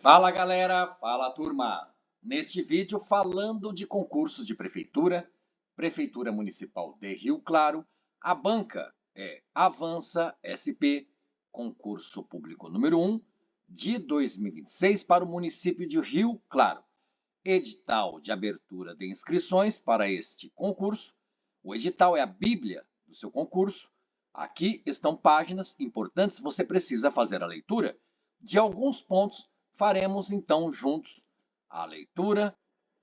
Fala galera, fala turma! Neste vídeo falando de concursos de prefeitura, Prefeitura Municipal de Rio Claro, a banca é Avança SP, concurso público número 1 de 2026 para o município de Rio Claro. Edital de abertura de inscrições para este concurso. O edital é a bíblia do seu concurso. Aqui estão páginas importantes, você precisa fazer a leitura de alguns pontos. Faremos então juntos a leitura,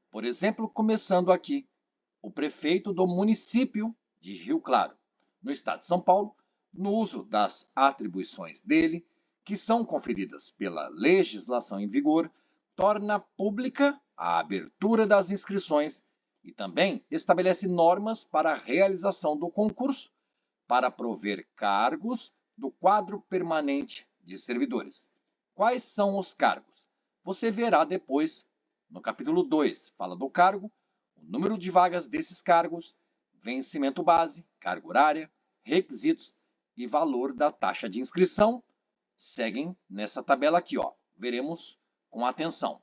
por exemplo, começando aqui, o prefeito do município de Rio Claro, no estado de São Paulo, no uso das atribuições dele, que são conferidas pela legislação em vigor, torna pública a abertura das inscrições e também estabelece normas para a realização do concurso para prover cargos do quadro permanente de servidores. Quais são os cargos? Você verá depois, no capítulo 2, fala do cargo, o número de vagas desses cargos, vencimento base, carga horária, requisitos e valor da taxa de inscrição. Seguem nessa tabela aqui, ó. Veremos com atenção.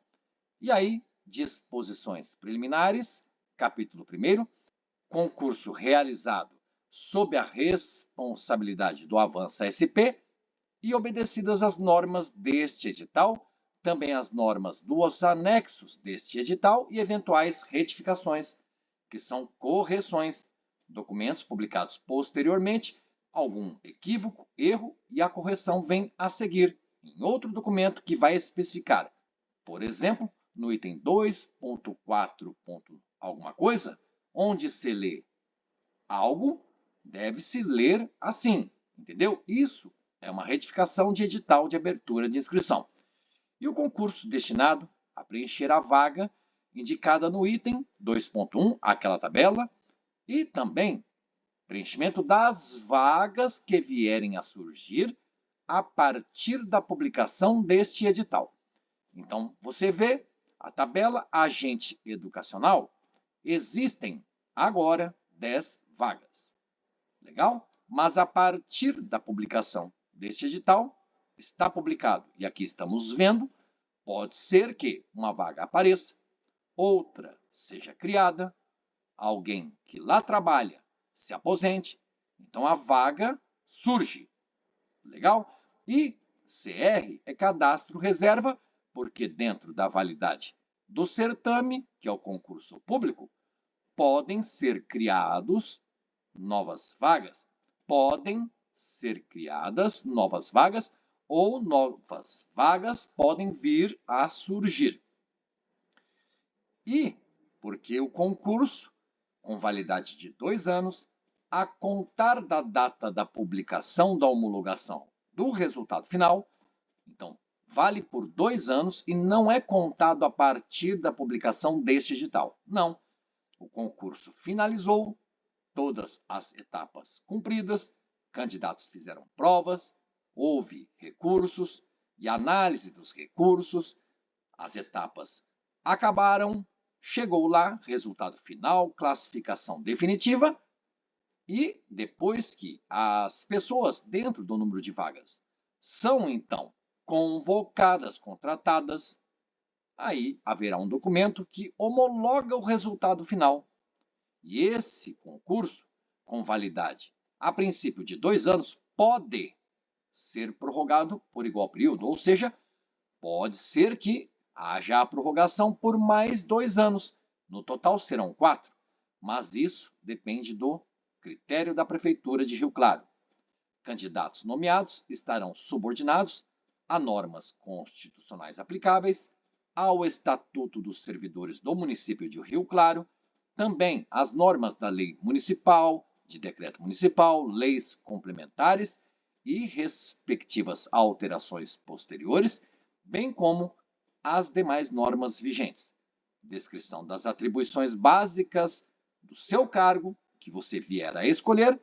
E aí, disposições preliminares, capítulo 1, concurso realizado sob a responsabilidade do Avança SP e obedecidas as normas deste edital, também as normas dos anexos deste edital e eventuais retificações, que são correções, documentos publicados posteriormente, algum equívoco, erro e a correção vem a seguir em outro documento que vai especificar, por exemplo, no item 2.4. alguma coisa, onde se lê algo, deve-se ler assim, entendeu? Isso é uma retificação de edital de abertura de inscrição. E o concurso destinado a preencher a vaga indicada no item 2.1, aquela tabela, e também preenchimento das vagas que vierem a surgir a partir da publicação deste edital. Então, você vê a tabela agente educacional, existem agora 10 vagas. Legal? Mas a partir da publicação deste edital, está publicado, e aqui estamos vendo, pode ser que uma vaga apareça, outra seja criada, alguém que lá trabalha se aposente, então a vaga surge. Legal? E CR é cadastro reserva, porque dentro da validade do certame, que é o concurso público, podem ser criados novas vagas. Podem ser criadas novas vagas ou novas vagas podem vir a surgir. E porque o concurso, com validade de 2 anos, a contar da data da publicação da homologação do resultado final, então, vale por 2 anos e não é contado a partir da publicação deste edital. Não. O concurso finalizou, todas as etapas cumpridas, candidatos fizeram provas, houve recursos e análise dos recursos, as etapas acabaram, chegou lá, resultado final, classificação definitiva, e depois que as pessoas dentro do número de vagas são, então, convocadas, contratadas, aí haverá um documento que homologa o resultado final. E esse concurso, com validade a princípio de 2 anos, pode ser prorrogado por igual período, ou seja, pode ser que haja a prorrogação por mais 2 anos. No total serão 4, mas isso depende do critério da Prefeitura de Rio Claro. Candidatos nomeados estarão subordinados a normas constitucionais aplicáveis, ao Estatuto dos Servidores do município de Rio Claro, também as normas da lei municipal, de decreto municipal, leis complementares e respectivas alterações posteriores, bem como as demais normas vigentes. Descrição das atribuições básicas do seu cargo, que você vier a escolher.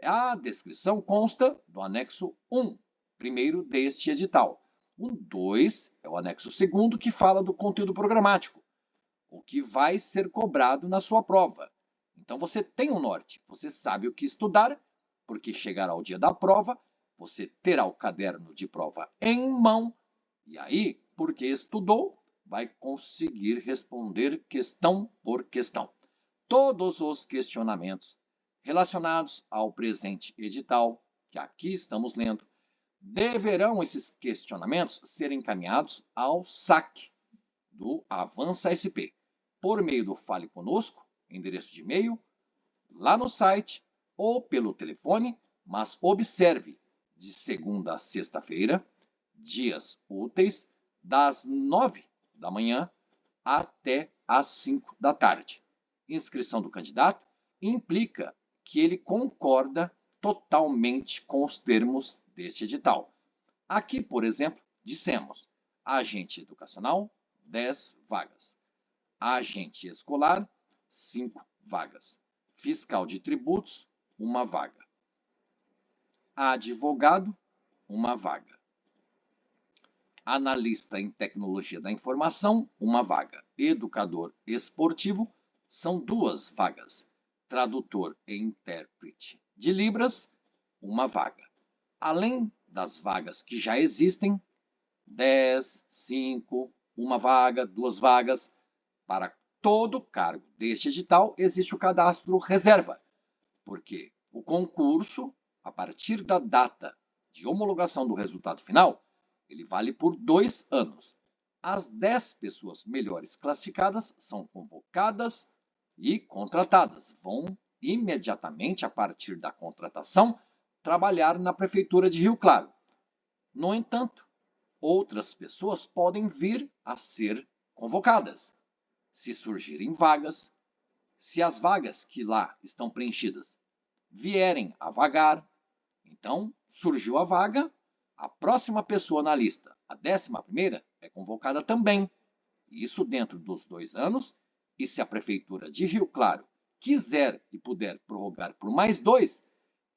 A descrição consta do anexo 1, primeiro deste edital. O 2 é o anexo 2º, que fala do conteúdo programático, o que vai ser cobrado na sua prova. Então você tem um norte, você sabe o que estudar, porque chegará o dia da prova, você terá o caderno de prova em mão, e aí porque estudou, vai conseguir responder questão por questão. Todos os questionamentos relacionados ao presente edital, que aqui estamos lendo, deverão esses questionamentos ser encaminhados ao saque do Avança SP, por meio do Fale Conosco, endereço de e-mail, lá no site ou pelo telefone, mas observe, de segunda a sexta-feira, dias úteis, das 9 da manhã até às 5 da tarde. Inscrição do candidato implica que ele concorda totalmente com os termos deste edital. Aqui, por exemplo, dissemos: agente educacional, 10 vagas. Agente escolar, 5 vagas. Fiscal de tributos, 1 vaga. Advogado, 1 vaga. Analista em tecnologia da informação, 1 vaga. Educador esportivo, são 2 vagas. Tradutor e intérprete de Libras, 1 vaga. Além das vagas que já existem, 10, 5, 1 vaga, 2 vagas. Para todo cargo deste edital, existe o cadastro reserva, porque o concurso, a partir da data de homologação do resultado final, ele vale por 2 anos. As 10 pessoas melhores classificadas são convocadas e contratadas. Vão imediatamente, a partir da contratação, trabalhar na Prefeitura de Rio Claro. No entanto, outras pessoas podem vir a ser convocadas. Se surgirem vagas, se as vagas que lá estão preenchidas vierem a vagar, então surgiu a vaga, a próxima pessoa na lista, a 11ª, é convocada também. Isso dentro dos 2 anos, e se a Prefeitura de Rio Claro quiser e puder prorrogar por mais 2,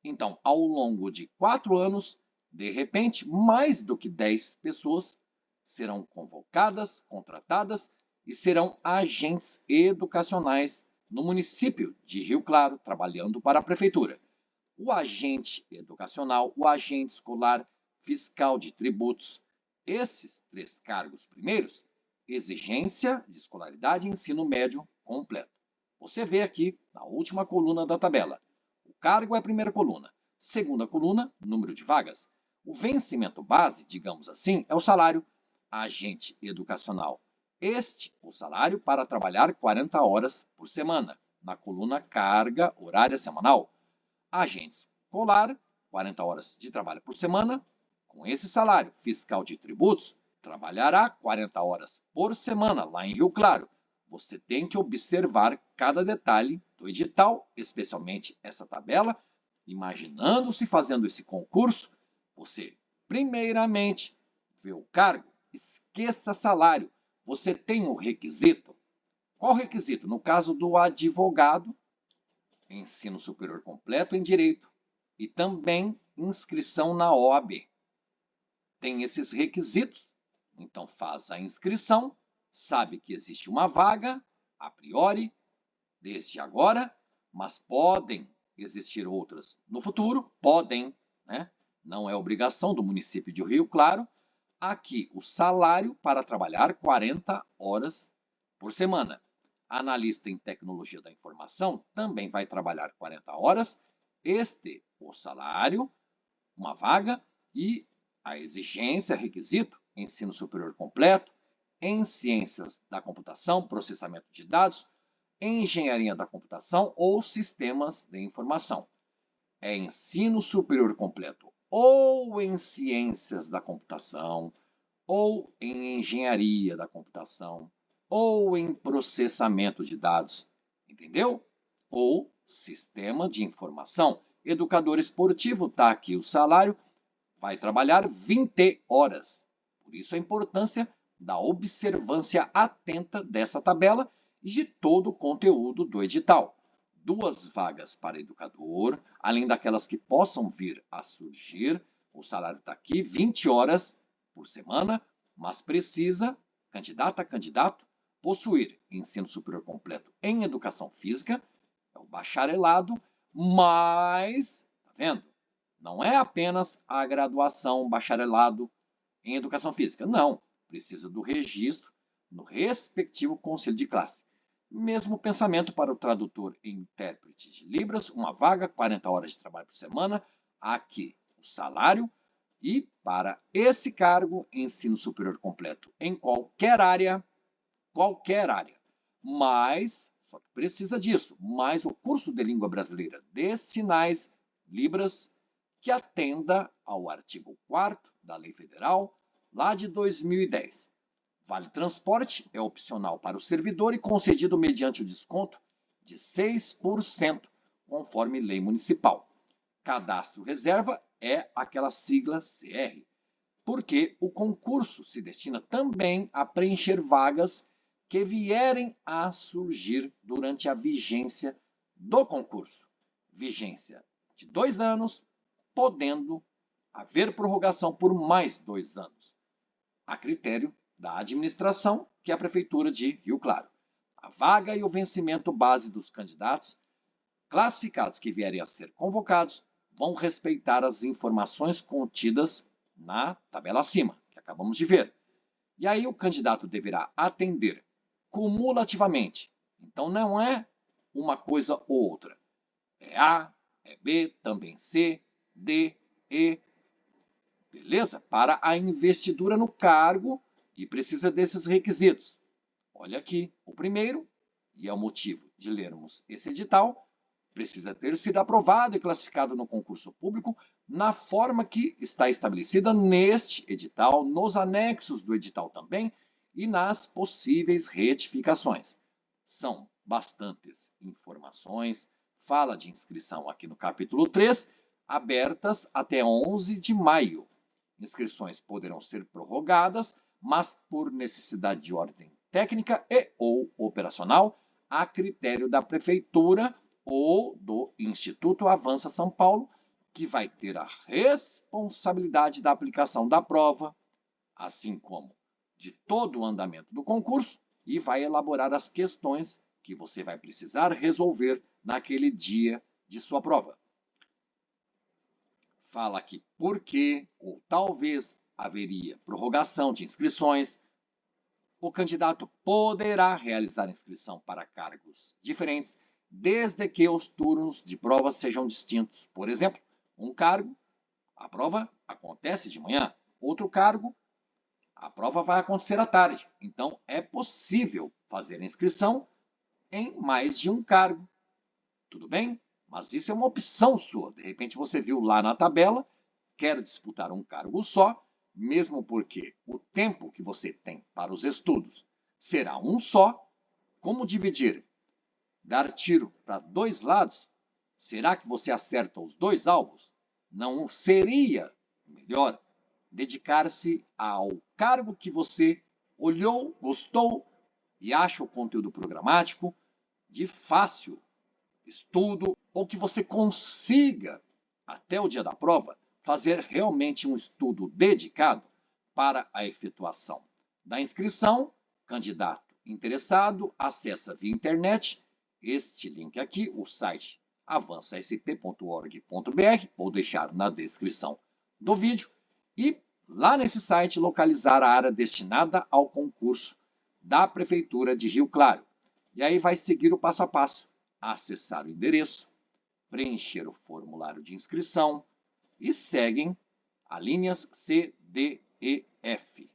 então, ao longo de 4 anos, de repente, mais do que 10 pessoas serão convocadas, contratadas e serão agentes educacionais no município de Rio Claro, trabalhando para a Prefeitura. O agente educacional, o agente escolar, fiscal de tributos, esses 3 cargos primeiros, exigência de escolaridade e ensino médio completo. Você vê aqui na última coluna da tabela. O cargo é a primeira coluna. Segunda coluna, número de vagas. O vencimento base, digamos assim, é o salário. Agente educacional. O salário para trabalhar 40 horas por semana, na coluna carga horária semanal. Agente escolar, 40 horas de trabalho por semana, com esse salário. Fiscal de tributos, trabalhará 40 horas por semana, lá em Rio Claro. Você tem que observar cada detalhe do edital, especialmente essa tabela. Imaginando-se fazendo esse concurso, você, primeiramente, vê o cargo, esqueça salário. Você tem o requisito. Qual requisito? No caso do advogado, ensino superior completo em direito e também inscrição na OAB. Tem esses requisitos, então faz a inscrição, sabe que existe uma vaga, a priori, desde agora, mas podem existir outras no futuro, podem, né? Não é obrigação do município de Rio Claro. Aqui, o salário para trabalhar 40 horas por semana. Analista em tecnologia da informação também vai trabalhar 40 horas. O salário, uma vaga e a exigência, requisito, ensino superior completo, em ciências da computação, processamento de dados, engenharia da computação ou sistemas de informação. É ensino superior completo ou em ciências da computação, ou em engenharia da computação, ou em processamento de dados, entendeu? Ou sistema de informação. Educador esportivo, está aqui o salário, vai trabalhar 20 horas. Por isso a importância da observância atenta dessa tabela e de todo o conteúdo do edital. 2 vagas para educador, além daquelas que possam vir a surgir. O salário está aqui, 20 horas por semana, mas precisa, candidata a candidato, possuir ensino superior completo em educação física, é o bacharelado, mas, tá vendo? Não é apenas a graduação bacharelado em educação física, não. precisa do registro no respectivo conselho de classe. Mesmo pensamento para o tradutor e intérprete de Libras, uma vaga, 40 horas de trabalho por semana, aqui o salário, e para esse cargo, ensino superior completo em qualquer área, mas, só que precisa disso, mais o curso de língua brasileira de sinais, Libras, que atenda ao artigo 4º da Lei Federal, lá de 2010. Vale transporte é opcional para o servidor e concedido mediante o desconto de 6%, conforme lei municipal. Cadastro reserva é aquela sigla CR, porque o concurso se destina também a preencher vagas que vierem a surgir durante a vigência do concurso. Vigência de 2 anos, podendo haver prorrogação por mais 2 anos, a critério da administração, que é a Prefeitura de Rio Claro. A vaga e o vencimento base dos candidatos classificados que vierem a ser convocados vão respeitar as informações contidas na tabela acima, que acabamos de ver. E aí o candidato deverá atender cumulativamente. Então não é uma coisa ou outra. É A, é B, também C, D, E. Beleza? Para a investidura no cargo e precisa desses requisitos. Olha aqui, o primeiro, e é o motivo de lermos esse edital, precisa ter sido aprovado e classificado no concurso público na forma que está estabelecida neste edital, nos anexos do edital também e nas possíveis retificações. São bastantes informações, fala de inscrição aqui no capítulo 3, abertas até 11 de maio. Inscrições poderão ser prorrogadas, mas por necessidade de ordem técnica e ou operacional, a critério da Prefeitura ou do Instituto Avança São Paulo, que vai ter a responsabilidade da aplicação da prova, assim como de todo o andamento do concurso, e vai elaborar as questões que você vai precisar resolver naquele dia de sua prova. Fala aqui por que, ou talvez haveria prorrogação de inscrições. O candidato poderá realizar inscrição para cargos diferentes, desde que os turnos de prova sejam distintos. Por exemplo, um cargo, a prova acontece de manhã. Outro cargo, a prova vai acontecer à tarde. Então, é possível fazer a inscrição em mais de um cargo. Tudo bem? Mas isso é uma opção sua. De repente, você viu lá na tabela, quer disputar um cargo só, mesmo porque o tempo que você tem para os estudos será um só. Como dividir? Dar tiro para 2 lados? Será que você acerta os 2 alvos? Não seria melhor dedicar-se ao cargo que você olhou, gostou e acha o conteúdo programático de fácil estudo, ou que você consiga, até o dia da prova, fazer realmente um estudo dedicado para a efetuação da inscrição? Candidato interessado, acessa via internet este link aqui, o site avançasp.org.br, vou deixar na descrição do vídeo, e lá nesse site localizar a área destinada ao concurso da Prefeitura de Rio Claro. E aí vai seguir o passo a passo, acessar o endereço, preencher o formulário de inscrição e seguem as linhas C, D, E, F.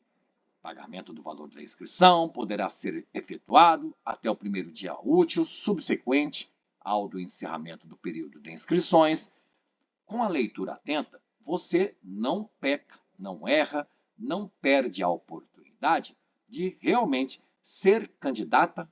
Pagamento do valor da inscrição poderá ser efetuado até o primeiro dia útil subsequente ao do encerramento do período de inscrições. Com a leitura atenta, você não peca, não erra, não perde a oportunidade de realmente ser candidato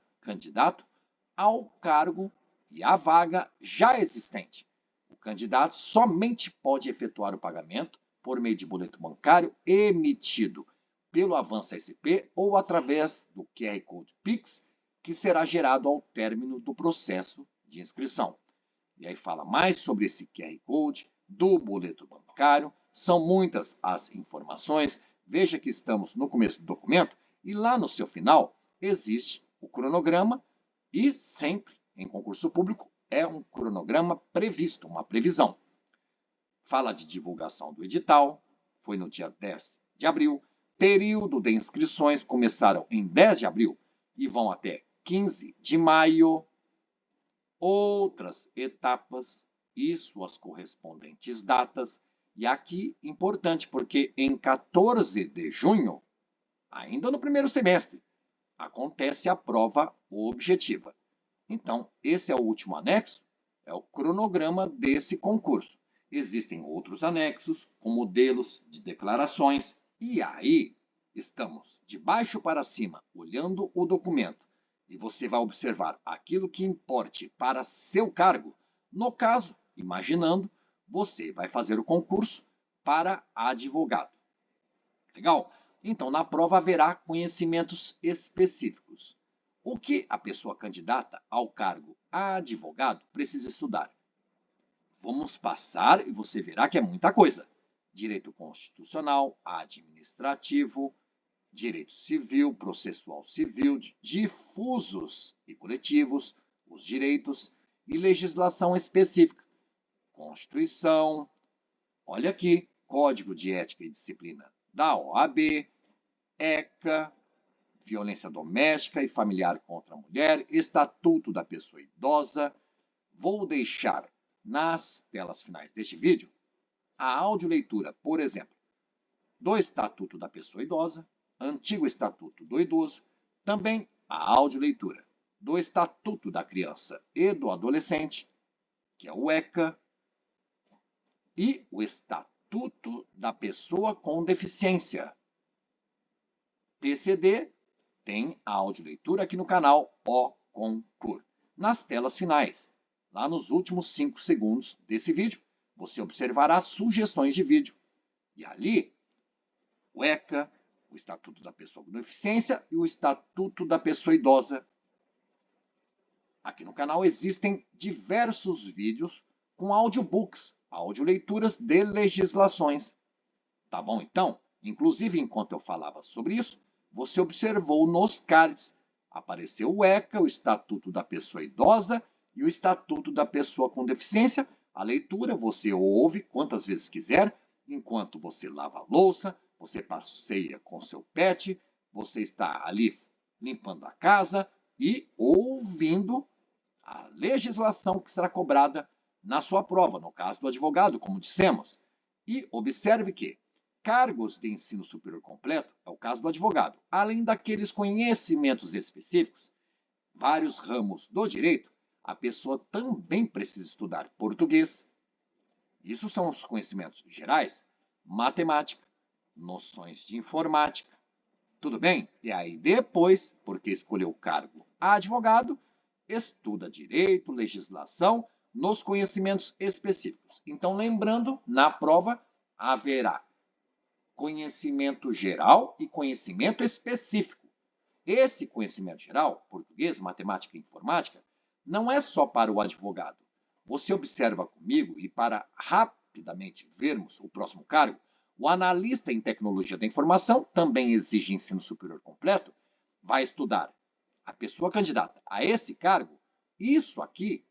ao cargo e à vaga já existente. O candidato somente pode efetuar o pagamento por meio de boleto bancário emitido pelo Avança SP ou através do QR Code Pix, que será gerado ao término do processo de inscrição. E aí fala mais sobre esse QR Code, do boleto bancário. São muitas as informações. Veja que estamos no começo do documento e lá no seu final existe o cronograma e sempre em concurso público é um cronograma previsto, uma previsão. Fala de divulgação do edital, foi no dia 10 de abril. Período de inscrições começaram em 10 de abril e vão até 15 de maio. Outras etapas e suas correspondentes datas. E aqui, importante, porque em 14 de junho, ainda no primeiro semestre, acontece a prova objetiva. Então, esse é o último anexo, é o cronograma desse concurso. Existem outros anexos, com modelos de declarações, e aí estamos de baixo para cima, olhando o documento, e você vai observar aquilo que importe para seu cargo. No caso, imaginando, você vai fazer o concurso para advogado. Legal? Então, na prova haverá conhecimentos específicos. O que a pessoa candidata ao cargo advogado precisa estudar? Vamos passar e você verá que é muita coisa. Direito constitucional, administrativo, direito civil, processual civil, difusos e coletivos, os direitos e legislação específica. Constituição, olha aqui, Código de Ética e Disciplina da OAB, ECA, violência doméstica e familiar contra a mulher, Estatuto da Pessoa Idosa. Vou deixar nas telas finais deste vídeo a audioleitura, por exemplo, do Estatuto da Pessoa Idosa, antigo Estatuto do Idoso, também a audioleitura do Estatuto da Criança e do Adolescente, que é o ECA, e o Estatuto da Pessoa com Deficiência. PCD tem a audioleitura aqui no canal O Concur. Nas telas finais, lá nos últimos 5 segundos desse vídeo, você observará sugestões de vídeo. E ali, o ECA, o Estatuto da Pessoa com Deficiência e o Estatuto da Pessoa Idosa. Aqui no canal existem diversos vídeos com audiobooks, audioleituras de legislações. Tá bom, então? Inclusive, enquanto eu falava sobre isso, você observou nos cards. Apareceu o ECA, o Estatuto da Pessoa Idosa e o Estatuto da Pessoa com Deficiência. A leitura você ouve quantas vezes quiser, enquanto você lava a louça, você passeia com seu pet, você está ali limpando a casa e ouvindo a legislação que será cobrada na sua prova, no caso do advogado, como dissemos. E observe que cargos de ensino superior completo, é o caso do advogado, além daqueles conhecimentos específicos, vários ramos do direito, a pessoa também precisa estudar português. Isso são os conhecimentos gerais, matemática, noções de informática. Tudo bem? E aí depois, porque escolheu o cargo advogado, estuda direito, legislação, nos conhecimentos específicos. Então, lembrando, na prova haverá conhecimento geral e conhecimento específico. Esse conhecimento geral, português, matemática e informática, não é só para o advogado. Você observa comigo e para rapidamente vermos o próximo cargo, o analista em tecnologia da informação também exige ensino superior completo, vai estudar a pessoa candidata a esse cargo. Isso aqui,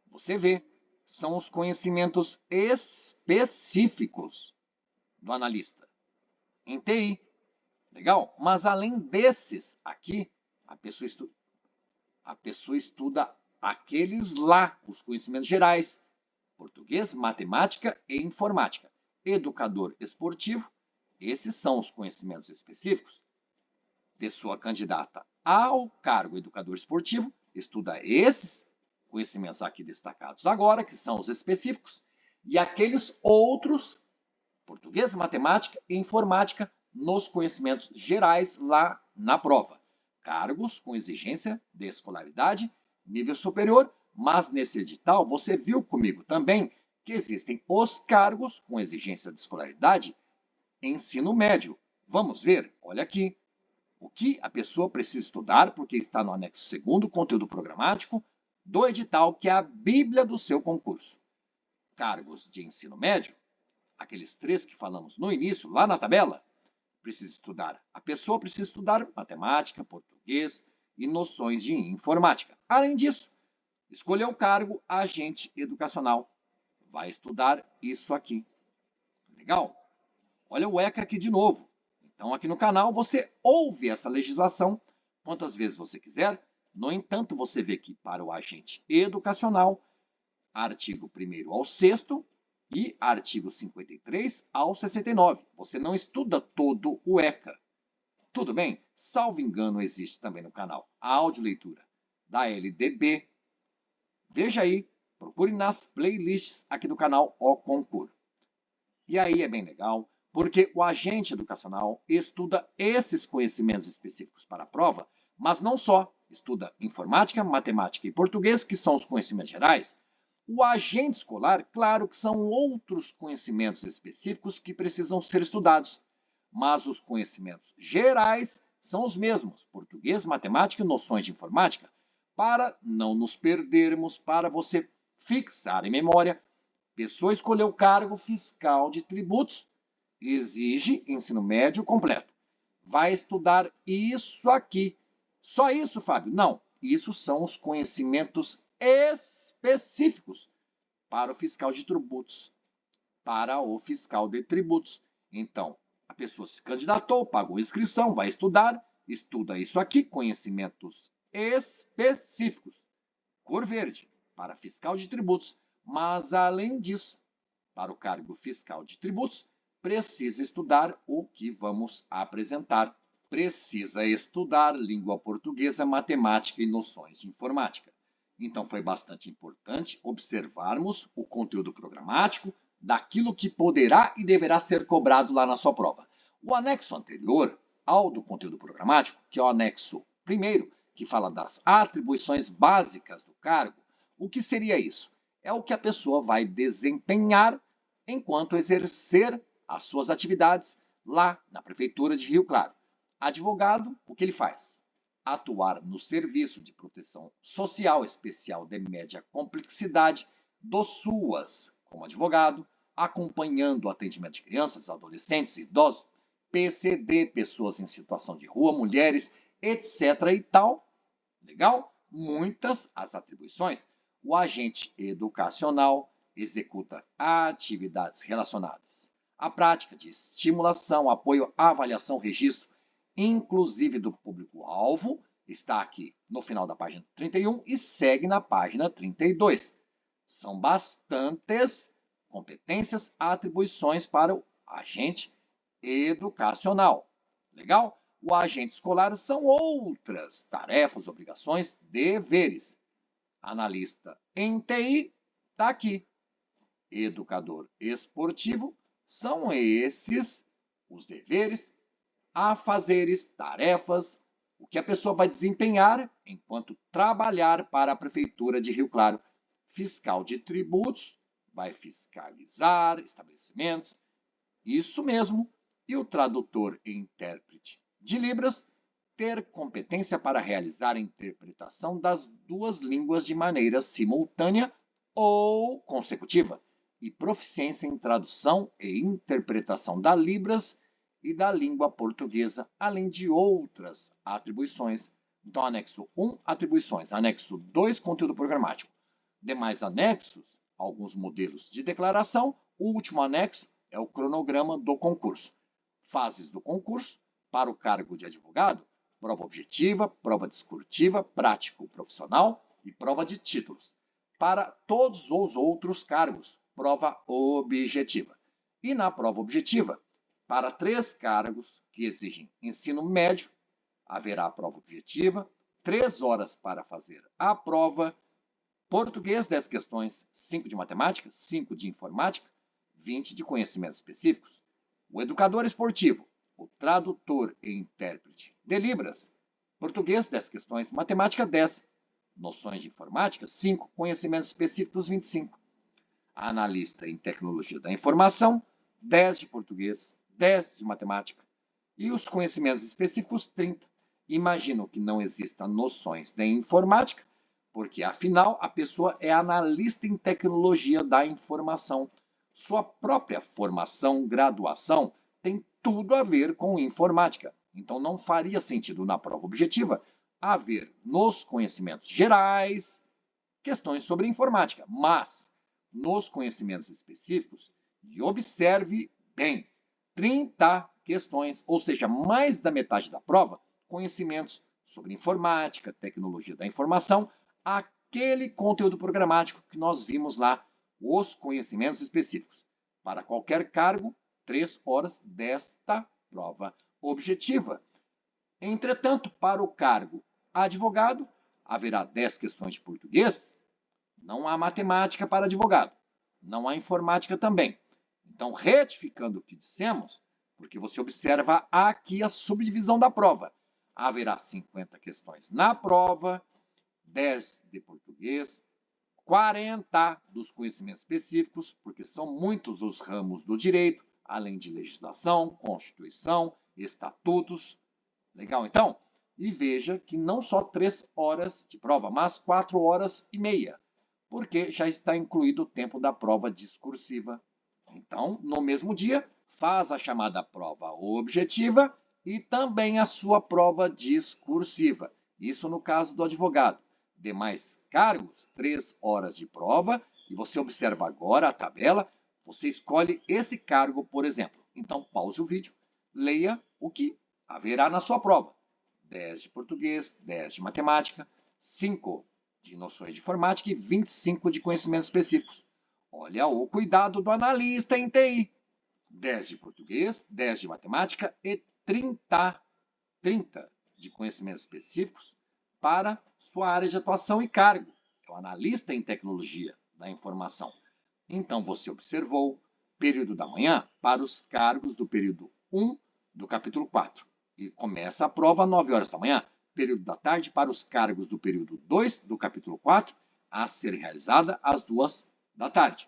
você vê, são os conhecimentos específicos do analista em TI. Legal? Mas além desses aqui, a pessoa estuda aqueles lá, os conhecimentos gerais, português, matemática e informática. Educador esportivo, esses são os conhecimentos específicos. Pessoa candidata ao cargo educador esportivo, estuda esses conhecimentos aqui destacados agora, que são os específicos, e aqueles outros, português, matemática e informática, nos conhecimentos gerais lá na prova. Cargos com exigência de escolaridade, nível superior, mas nesse edital você viu comigo também que existem os cargos com exigência de escolaridade ensino médio. Vamos ver, olha aqui, o que a pessoa precisa estudar, porque está no anexo 2º, conteúdo programático, do edital, que é a bíblia do seu concurso. Cargos de ensino médio, aqueles 3 que falamos no início, lá na tabela, precisa estudar. A pessoa precisa estudar matemática, português e noções de informática. Além disso, escolher o cargo agente educacional. Vai estudar isso aqui. Legal? Olha o ECA aqui de novo. Então, aqui no canal, você ouve essa legislação quantas vezes você quiser. No entanto, você vê que para o agente educacional, artigo 1º ao 6º e artigo 53 ao 69. Você não estuda todo o ECA. Tudo bem? Salvo engano, existe também no canal a audioleitura da LDB. Veja aí, procure nas playlists aqui do canal O Concurso. E aí é bem legal, porque o agente educacional estuda esses conhecimentos específicos para a prova, mas não só. Estuda informática, matemática e português, que são os conhecimentos gerais. O agente escolar, claro que são outros conhecimentos específicos que precisam ser estudados, mas os conhecimentos gerais são os mesmos, português, matemática e noções de informática, para não nos perdermos, para você fixar em memória. Pessoa escolheu o cargo fiscal de tributos, exige ensino médio completo. Vai estudar isso aqui. Só isso, Fábio? Não. Isso são os conhecimentos específicos para o fiscal de tributos, para o fiscal de tributos. Então, a pessoa se candidatou, pagou inscrição, vai estudar, estuda isso aqui, conhecimentos específicos. Cor verde, para fiscal de tributos. Mas, além disso, para o cargo fiscal de tributos, precisa estudar o que vamos apresentar. Precisa estudar língua portuguesa, matemática e noções de informática. Então, foi bastante importante observarmos o conteúdo programático daquilo que poderá e deverá ser cobrado lá na sua prova. O anexo anterior ao do conteúdo programático, que é o anexo 1º, que fala das atribuições básicas do cargo, o que seria isso? É o que a pessoa vai desempenhar enquanto exercer as suas atividades lá na Prefeitura de Rio Claro. Advogado, o que ele faz? Atuar no Serviço de Proteção Social Especial de média complexidade do SUAS, como advogado, acompanhando o atendimento de crianças, adolescentes, idosos, PCD, pessoas em situação de rua, mulheres, etc. e tal. Legal? Muitas as atribuições. O agente educacional executa atividades relacionadas à prática de estimulação, apoio, avaliação, registro, inclusive do público-alvo, está aqui no final da página 31 e segue na página 32. São bastantes competências, atribuições para o agente educacional. Legal? O agente escolar são outras tarefas, obrigações, deveres. Analista em TI está aqui. Educador esportivo são esses os deveres, afazeres, tarefas, o que a pessoa vai desempenhar enquanto trabalhar para a Prefeitura de Rio Claro. Fiscal de tributos vai fiscalizar estabelecimentos, isso mesmo. E o tradutor e intérprete de Libras ter competência para realizar a interpretação das duas línguas de maneira simultânea ou consecutiva, e proficiência em tradução e interpretação da Libras e da língua portuguesa, além de outras atribuições. Então, anexo 1, atribuições. Anexo 2, conteúdo programático. Demais anexos, alguns modelos de declaração. O último anexo é o cronograma do concurso. Fases do concurso para o cargo de advogado: prova objetiva, prova discursiva, prático profissional e prova de títulos. Para todos os outros cargos, prova objetiva. E na prova objetiva, para 3 cargos que exigem ensino médio, haverá a prova objetiva, 3 horas para fazer a prova, português 10 questões, 5 de matemática, 5 de informática, 20 de conhecimentos específicos. O educador esportivo, o tradutor e intérprete de Libras, português 10 questões, matemática 10, noções de informática 5, conhecimentos específicos 25. Analista em tecnologia da informação, 10 de português, 10 de matemática e os conhecimentos específicos 30. Imagino que não existam noções de informática, porque afinal a pessoa é analista em tecnologia da informação. Sua própria formação, graduação, tem tudo a ver com informática. Então, não faria sentido na prova objetiva haver nos conhecimentos gerais questões sobre informática, mas nos conhecimentos específicos, e observe bem, 30 questões, ou seja, mais da metade da prova, conhecimentos sobre informática, tecnologia da informação, aquele conteúdo programático que nós vimos lá, os conhecimentos específicos. Para qualquer cargo, 3 horas desta prova objetiva. Entretanto, para o cargo advogado, haverá 10 questões de português. Não há matemática para advogado. Não há informática também. Então, retificando o que dissemos, porque você observa aqui a subdivisão da prova. Haverá 50 questões na prova, 10 de português, 40 dos conhecimentos específicos, porque são muitos os ramos do direito, além de legislação, constituição, estatutos. Legal, então? E veja que não só 3 horas de prova, mas 4 horas e meia, porque já está incluído o tempo da prova discursiva. Então, no mesmo dia, faz a chamada prova objetiva e também a sua prova discursiva. Isso no caso do advogado. Demais cargos, 3 horas de prova, e você observa agora a tabela, você escolhe esse cargo, por exemplo. Então, pause o vídeo, leia o que haverá na sua prova. 10 de português, 10 de matemática, 5 de noções de informática e 25 de conhecimentos específicos. Olha o cuidado do analista em TI. 10 de português, 10 de matemática e 30 de conhecimentos específicos para sua área de atuação e cargo. É o analista em tecnologia da informação. Então, você observou período da manhã para os cargos do período 1 do capítulo 4. E começa a prova às 9 horas da manhã. Período da tarde para os cargos do período 2 do capítulo 4, a ser realizada às 2 da tarde.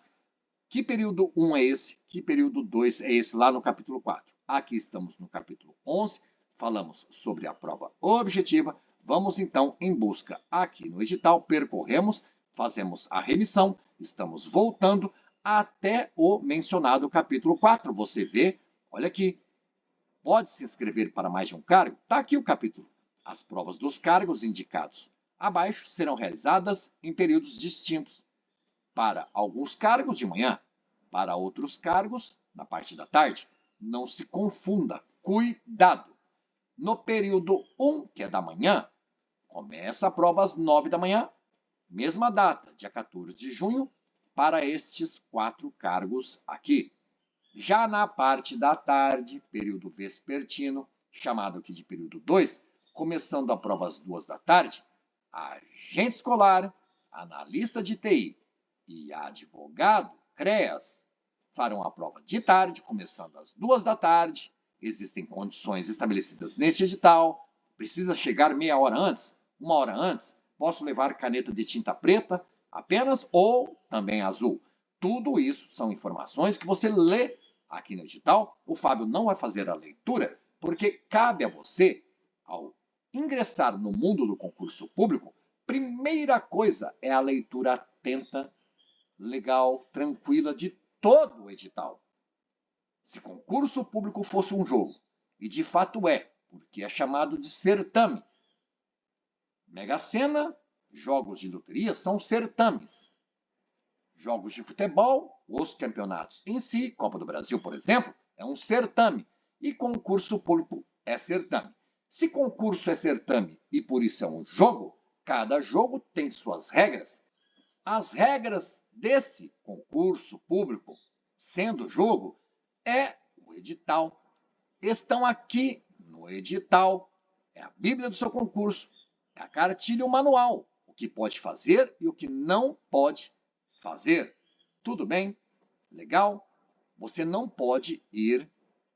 Que período 1 é esse? Que período 2 é esse lá no capítulo 4? Aqui estamos no capítulo 11, falamos sobre a prova objetiva. Vamos então em busca aqui no edital, percorremos, fazemos a remissão, estamos voltando até o mencionado capítulo 4. Você vê, olha aqui, pode se inscrever para mais de um cargo? Está aqui o capítulo. As provas dos cargos indicados abaixo serão realizadas em períodos distintos. Para alguns cargos de manhã, para outros cargos na parte da tarde. Não se confunda, cuidado! No período 1, que é da manhã, começa a prova às 9 da manhã, mesma data, dia 14 de junho, para estes 4 cargos aqui. Já na parte da tarde, período vespertino, chamado aqui de período 2, começando a prova às 2 da tarde, agente escolar, analista de TI e advogado, CREAS, farão a prova de tarde, começando às 2 da tarde. Existem condições estabelecidas neste edital. Precisa chegar meia hora antes, 1 hora antes. Posso levar caneta de tinta preta apenas ou também azul. Tudo isso são informações que você lê aqui no edital. O Fábio não vai fazer a leitura, porque cabe a você, ao ingressar no mundo do concurso público, primeira coisa é a leitura atenta, legal, tranquila de todo o edital. Se concurso público fosse um jogo, e de fato é, porque é chamado de certame. Mega Sena, jogos de loteria são certames. Jogos de futebol, os campeonatos em si, Copa do Brasil, por exemplo, é um certame. E concurso público é certame. Se concurso é certame e por isso é um jogo, cada jogo tem suas regras. As regras desse concurso público, sendo jogo, é o edital. Estão aqui no edital. É a Bíblia do seu concurso. É a cartilha e o manual. O que pode fazer e o que não pode fazer. Tudo bem? Legal? Você não pode ir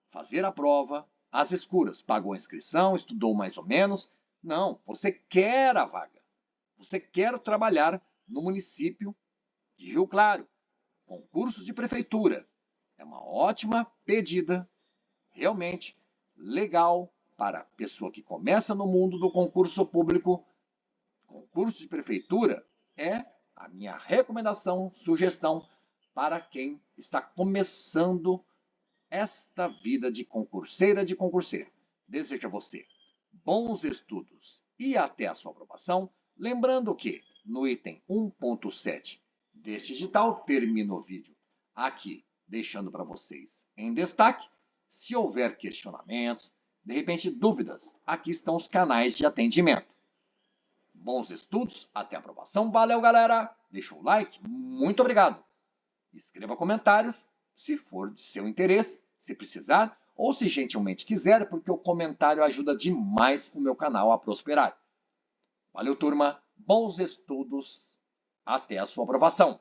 fazer a prova às escuras. Pagou a inscrição, estudou mais ou menos. Não, você quer a vaga. Você quer trabalhar no município de Rio Claro. Concursos de prefeitura. É uma ótima pedida, realmente legal para a pessoa que começa no mundo do concurso público. Concurso de prefeitura é a minha recomendação, sugestão para quem está começando esta vida de concurseira, de concurseiro. Desejo a você bons estudos e até a sua aprovação. Lembrando que no item 1.7 deste edital, termino o vídeo aqui, deixando para vocês em destaque Se houver questionamentos, de repente dúvidas, aqui estão os canais de atendimento. Bons estudos, até a aprovação. Valeu, galera! Deixa o like, muito obrigado. Escreva comentários, se for de seu interesse, se precisar, ou se gentilmente quiser, porque o comentário ajuda demais o meu canal a prosperar. Valeu, turma! Bons estudos, até a sua aprovação.